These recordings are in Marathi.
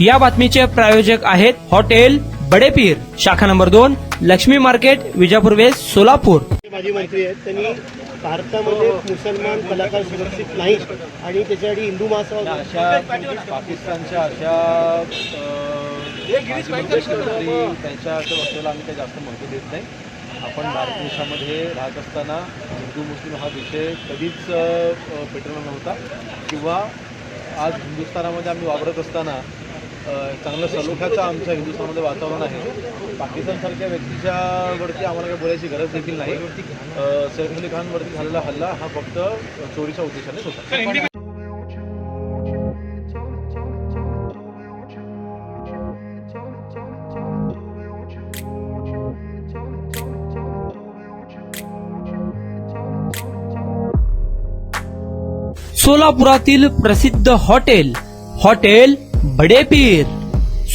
या बातमीचे प्रायोजक आहेत हॉटेल बडेपीर, शाखा number 2, Lakshmi market, Vijapur west, Solapur. माजी मंत्री आहेत, त्यांनी भारतामध्ये मुसलमान कलाकार सुरक्षित नाहीत आणि त्याच्यासाठी हिंदू महासभा अशा पाकिस्तानच्या अशा त्यांच्या वक्तव्याला आम्ही काही जास्त महत्त्व देत नाही. आपण भारत देशामध्ये राहत असताना हिंदू मुस्लिम हा विषय कधीच पेटवला नव्हता किंवा आज हिंदुस्थानामध्ये आम्ही वावरत असताना चांगलं सलोख्याचं आमचं हिंदुस्थानमध्ये वातावरण आहे. पाकिस्तानसारख्या व्यक्तीच्यावरती आम्हाला काही बोलायची गरज देखील नाही. सैफ अली खानवरती झालेला हल्ला हा फक्त चोरीच्या उद्देशानेच होता. सोलापुरातील प्रसिद्ध हॉटेल बडेपीर.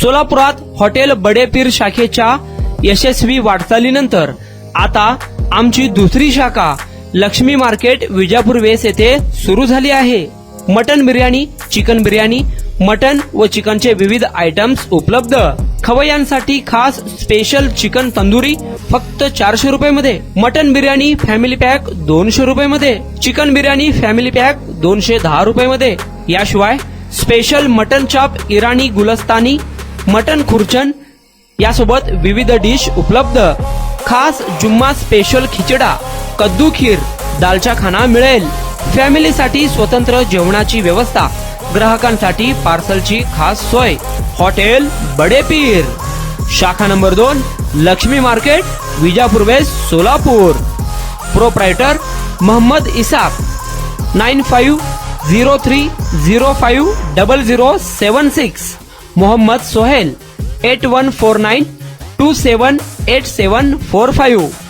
सोलापुरात हॉटेल बडेपीर शाखेच्या यशस्वी वाटचालीनंतर आता आमची दुसरी शाखा लक्ष्मी मार्केट, विजापूर वेस्ट येथे सुरू झाली आहे. Mutton biryani, chicken biryani, mutton व चिकनचे विविध आयटम्स उपलब्ध. खवय्यांसाठी खास स्पेशल चिकन तंदुरी फक्त 400 रुपये. मटन बिर्याणी फॅमिली पॅक 200 रुपये. चिकन बिर्याणी फॅमिली पॅक 210 रुपये. याशिवाय स्पेशल मटन चाप, इराणी गुलस्तानी, मटन खुर्चन यासोबत विविध डिश उपलब्ध. खास जुम्मा स्पेशल खिचडा, कद्दू खीर, दालचा खाना मिळेल. फॅमिलीसाठी स्वतंत्र जेवणाची व्यवस्था, ग्राहकांसाठी पार्सलची खास सोय. हॉटेल बडेपीर, शाखा number 2, Lakshmi market, Vijapur west, Solapur. Proprietor Mohammad Isaq. 9503050076. Mohammad Sohel. 8149278745.